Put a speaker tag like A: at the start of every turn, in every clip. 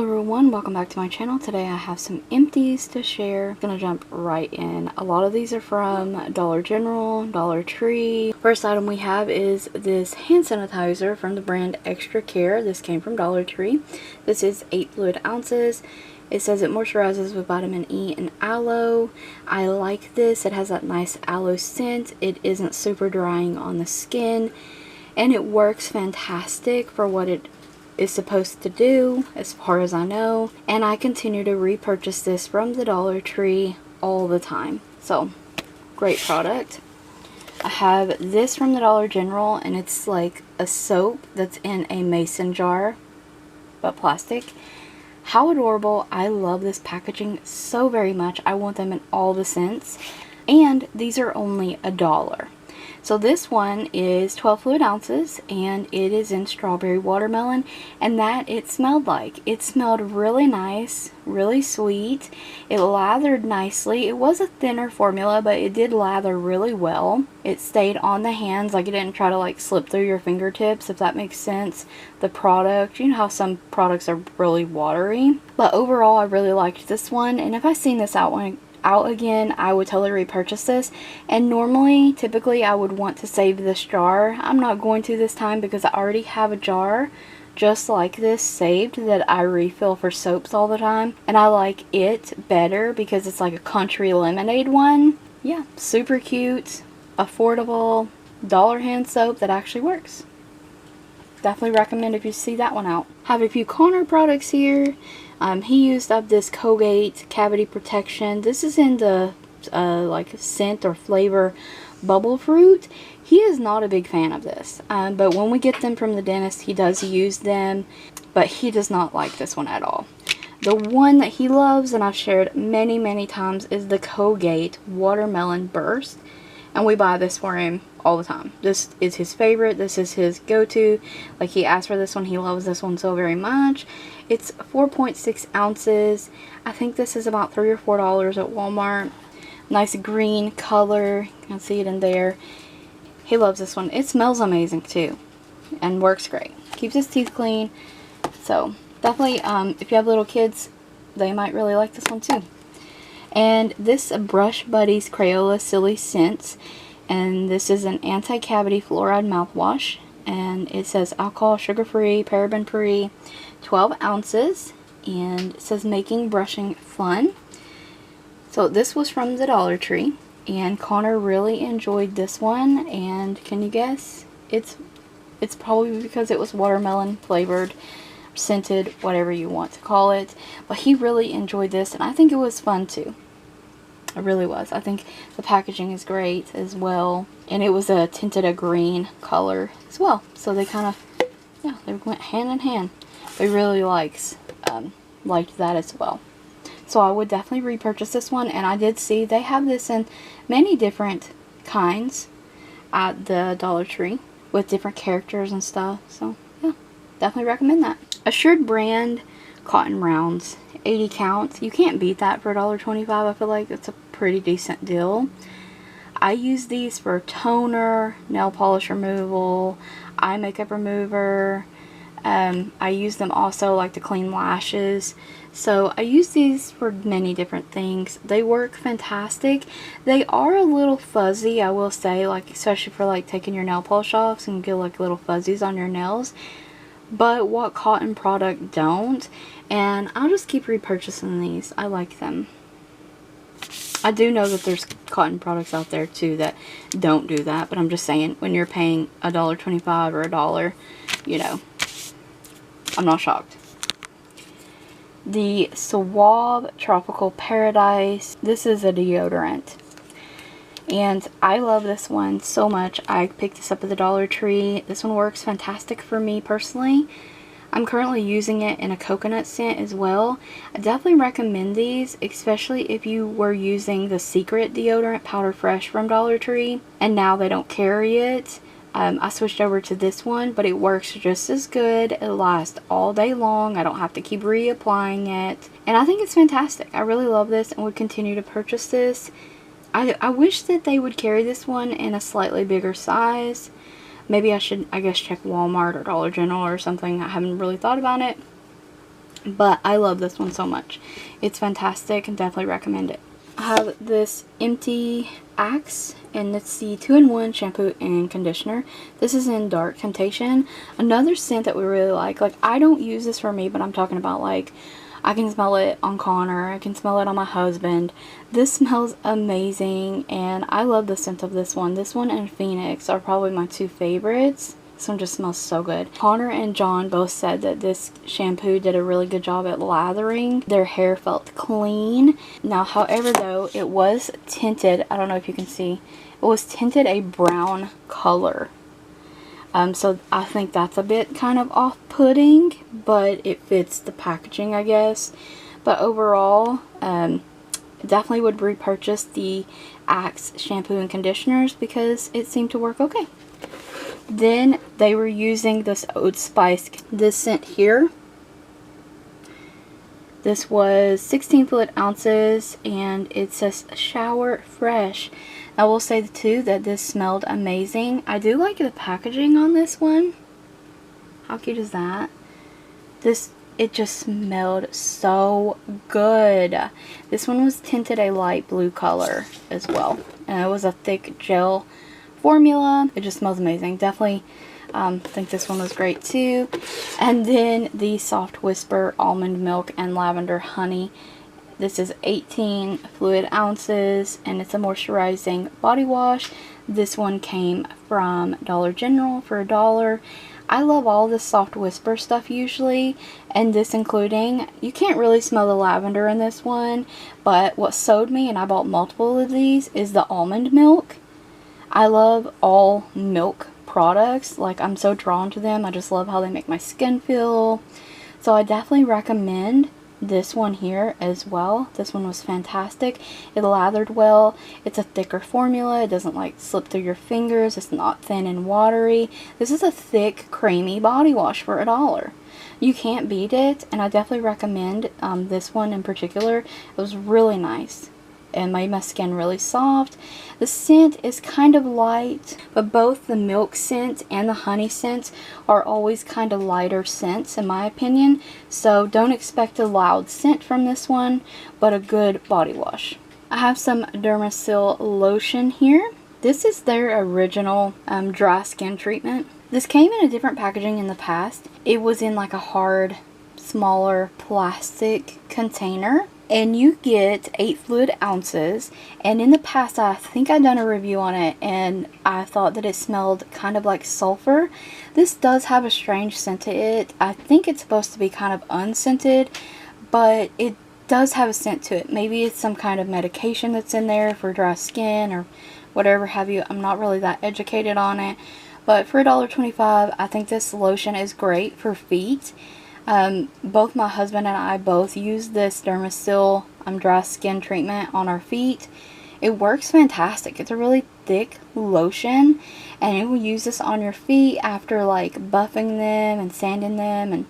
A: Hello everyone, welcome back to my channel. Today I have some empties to share. I'm gonna jump right in. A lot of these are from Dollar General, Dollar Tree. First item we have is this hand sanitizer from the brand Extra Care. This came from Dollar Tree. This is 8 fluid ounces. It says it moisturizes with vitamin E and aloe. I like this. It has that nice aloe scent. It isn't super drying on the skin, and it works fantastic for what it is supposed to do, as far as I know. And I continue to repurchase this from the Dollar Tree all the time. So, great product. I have this from the Dollar General, and it's like a soap that's in a mason jar, but plastic. How adorable. I love this packaging so very much. I want them in all the scents. And these are only $1. So this one is 12 fluid ounces, and it is in strawberry watermelon, and that it smelled like. It smelled really nice, really sweet. It lathered nicely. It was a thinner formula, but it did lather really well. It stayed on the hands, like it didn't try to like slip through your fingertips, if that makes sense. The product, you know how some products are really watery, but overall I really liked this one, and if I seen this out again, I would totally repurchase this. And normally, typically, I would want to save this jar. I'm not going to this time because I already have a jar just like this saved that I refill for soaps all the time, and I like it better because it's like a country lemonade one. Yeah, super cute, affordable, dollar hand soap that actually works. Definitely recommend if you see that one out. Have a few Connor products here. He used up this Colgate cavity protection. This is in the like scent or flavor bubble fruit. He is not a big fan of this, but when we get them from the dentist, he does use them, but he does not like this one at all. The one that he loves, and I've shared many times, is the Colgate Watermelon Burst, and we buy this for him all the time. This is his favorite. This is his go-to. Like, he asked for this one. He loves this one so very much. It's 4.6 ounces. I think this is about $3 or $4 at Walmart. Nice green color. You can see it in there. He loves this one. It smells amazing too, and works great. Keeps his teeth clean. So definitely, if you have little kids, they might really like this one too. And this Brush Buddies Crayola Silly Scents, and this is an anti-cavity fluoride mouthwash, and it says alcohol, sugar-free, paraben-free, 12 ounces, and it says making brushing fun. So this was from the Dollar Tree, and Connor really enjoyed this one, and can you guess? It's probably because it was watermelon flavored, scented, whatever you want to call it, but he really enjoyed this, and I think it was fun too. It really was. I think the packaging is great as well, and it was a tinted a green color as well, so they kind of, yeah, they went hand in hand. They really liked that as well. So I would definitely repurchase this one, and I did see they have this in many different kinds at the Dollar Tree with different characters and stuff. So yeah, definitely recommend that. Assured brand cotton rounds, 80 count. You can't beat that for $1.25. I feel like it's a pretty decent deal. I use these for toner, nail polish removal, eye makeup remover. I use them also like to clean lashes. So I use these for many different things. They work fantastic. They are a little fuzzy, I will say, like especially for like taking your nail polish off, so you can get like little fuzzies on your nails. But what cotton product don't? And I'll just keep repurchasing these. I like them. I do know that there's cotton products out there too that don't do that, but I'm just saying, when you're paying $1.25 or $1, you know, I'm not shocked. The Suave Tropical Paradise. This is a deodorant, and I love this one so much. I picked this up at the Dollar Tree. This one works fantastic for me personally. I'm currently using it in a coconut scent as well. I definitely recommend these, especially if you were using the Secret deodorant Powder Fresh from Dollar Tree and now they don't carry it. I switched over to this one, but it works just as good. It lasts all day long. I don't have to keep reapplying it, and I think it's fantastic. I really love this and would continue to purchase this. I wish that they would carry this one in a slightly bigger size. Maybe I should, I guess, check Walmart or Dollar General or something. I haven't really thought about it. but I love this one so much. It's fantastic and definitely recommend it. I have this Empty Axe, and it's the 2-in-1 shampoo and conditioner. This is in Dark Temptation. Another scent that we really like. Like, I don't use this for me, but I'm talking about, like, I can smell it on Connor. I can smell it on my husband. This smells amazing, and I love the scent of this one. This one and Phoenix are probably my two favorites. This one just smells so good. Connor and John both said that this shampoo did a really good job at lathering. Their hair felt clean. Now, however, though, it was tinted. I don't know if you can see. It was tinted a brown color. So I think that's a bit kind of off-putting, but it fits the packaging, I guess. But overall, definitely would repurchase the Axe shampoo and conditioners because it seemed to work okay. Then they were using this Oat Spice, this scent here. This was 16 fluid ounces, and it says shower fresh. I will say too that this smelled amazing. I do like the packaging on this one. How cute is that? It just smelled so good. This one was tinted a light blue color as well, and it was a thick gel formula. It just smells amazing. Definitely think this one was great too. And then the Soft Whisper Almond Milk and Lavender Honey. This is 18 fluid ounces, and it's a moisturizing body wash. This one came from Dollar General for $1. I love all the Soft Whisper stuff usually, and this including, you can't really smell the lavender in this one, but what sold me, and I bought multiple of these, is the almond milk. I love all milk products. Like, I'm so drawn to them. I just love how they make my skin feel. So I definitely recommend this one here as well. This one was fantastic. It lathered well. It's a thicker formula. It doesn't like slip through your fingers. It's not thin and watery. This is a thick, creamy body wash for $1. You can't beat it, and I definitely recommend this one in particular. It was really nice and made my skin really soft. The scent is kind of light, but both the milk scent and the honey scent are always kind of lighter scents in my opinion, so don't expect a loud scent from this one, but a good body wash. I have some Dermasil lotion here. This is their original dry skin treatment. This came in a different packaging in the past. It was in like a hard, smaller plastic container. And you get 8 fluid ounces, and in the past I think I've done a review on it and I thought that it smelled kind of like sulfur. This does have a strange scent to it. I think it's supposed to be kind of unscented, but it does have a scent to it. Maybe it's some kind of medication that's in there for dry skin or whatever have you. I'm not really that educated on it, but for $1.25 I think this lotion is great for feet. Both my husband and I both use this Dermasil dry skin treatment on our feet. It works fantastic. It's a really thick lotion, and you will use this on your feet after like buffing them and sanding them and,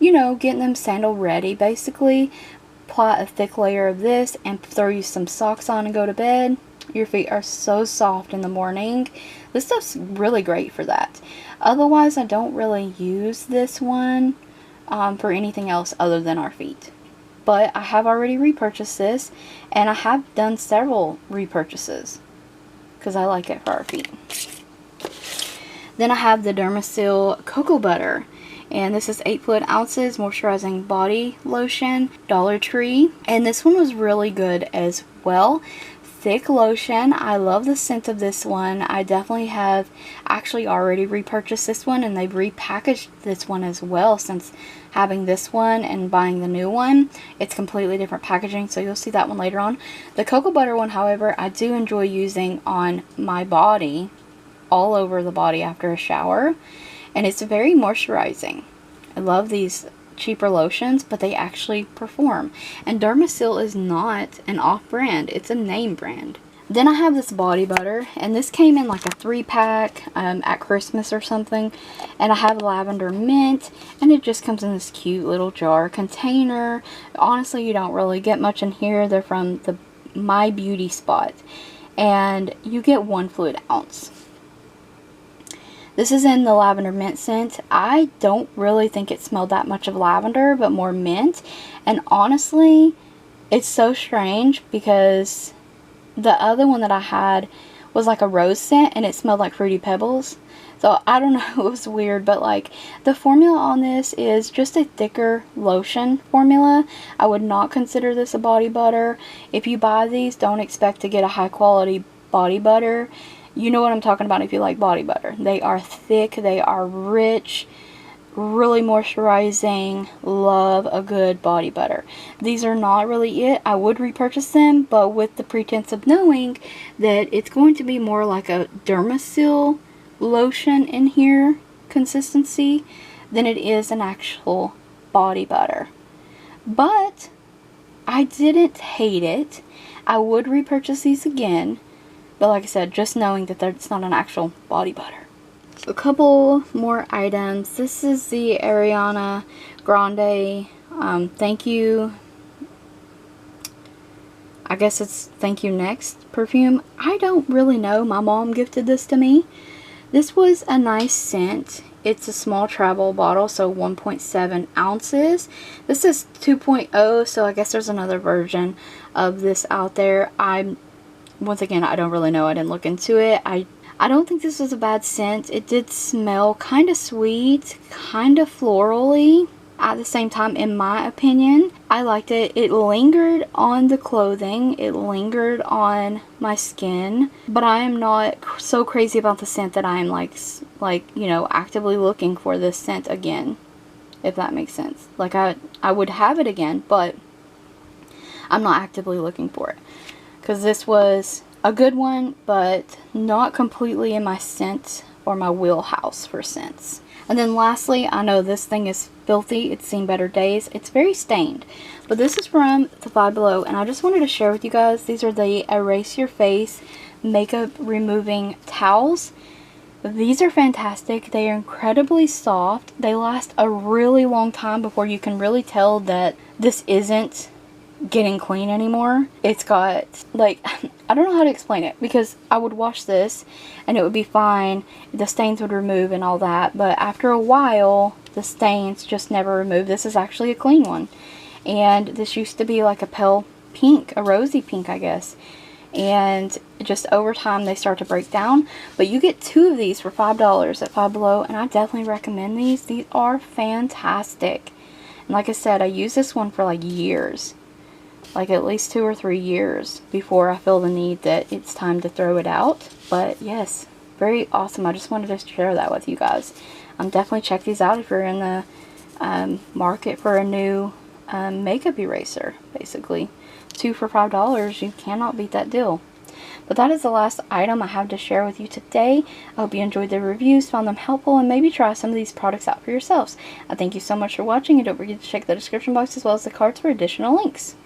A: you know, getting them sandal ready basically. Apply a thick layer of this and throw you some socks on and go to bed. Your feet are so soft in the morning. This stuff's really great for that. Otherwise, I don't really use this one for anything else other than our feet. But I have already repurchased this, and I have done several repurchases because I like it for our feet. Then I have the Dermasil Cocoa Butter, and this is 8 fluid ounces moisturizing body lotion, DollarTree, and this one was really good as well. Thick lotion. I love the scent of this one. I definitely have actually already repurchased this one, and they've repackaged this one as well since having this one and buying the new one. It's completely different packaging, so you'll see that one later on. The cocoa butter one, however, I do enjoy using on my body, all over the body after a shower, and it's very moisturizing. I love these cheaper lotions, but they actually perform. And Dermasil is not an off-brand, it's a name brand. Then I have this body butter, and this came in like a 3-pack at Christmas or something, and I have lavender mint, and it just comes in this cute little jar container. Honestly, you don't really get much in here. They're from the My Beauty Spot, and you get 1 fluid ounce. This is in the lavender mint scent. I don't really think it smelled that much of lavender, but more mint. And honestly, it's so strange because the other one that I had was like a rose scent and it smelled like Fruity Pebbles. So I don't know, it was weird, but like the formula on this is just a thicker lotion formula. I would not consider this a body butter. If you buy these, don't expect to get a high quality body butter. You know what I'm talking about if you like body butter. They are thick, they are rich, really moisturizing. Love a good body butter. These are not really it. I would repurchase them, but with the pretense of knowing that it's going to be more like a Dermasil lotion in here consistency than it is an actual body butter. But I didn't hate it. I would repurchase these again. But like I said, just knowing that it's not an actual body butter. So a couple more items. This is the Ariana Grande thank you. I guess it's thank you next perfume. I don't really know. My mom gifted this to me. This was a nice scent. It's a small travel bottle, so 1.7 ounces. This is 2.0, so I guess there's another version of this out there. Once again, I don't really know. I didn't look into it. I don't think this was a bad scent. It did smell kind of sweet, kind of florally at the same time, in my opinion. I liked it. It lingered on the clothing. It lingered on my skin. But I am not so crazy about the scent that I am like, you know, actively looking for this scent again. If that makes sense. Like, I would have it again, but I'm not actively looking for it. Because this was a good one, but not completely in my scent or my wheelhouse for scents. And then lastly, I know this thing is filthy. It's seen better days. It's very stained. But this is from the Five Below, and I just wanted to share with you guys. These are the Erase Your Face makeup removing towels. These are fantastic. They are incredibly soft. They last a really long time before you can really tell that this isn't getting clean anymore. It's got, like, I don't know how to explain it, because I would wash this and it would be fine, the stains would remove and all that, but after a while the stains just never remove. This is actually a clean one, and this used to be like a pale pink, a rosy pink, I guess, and just over time they start to break down. But you get 2 of these for $5 at Five Below, and I definitely recommend these. These are fantastic, and like I said, I used this one for like years. Like at least 2 or 3 years before I feel the need that it's time to throw it out. But yes, very awesome. I just wanted to share that with you guys. Definitely check these out if you're in the market for a new makeup eraser, basically. 2 for $5. You cannot beat that deal. But that is the last item I have to share with you today. I hope you enjoyed the reviews, found them helpful, and maybe try some of these products out for yourselves. I thank you so much for watching, and don't forget to check the description box as well as the cards for additional links.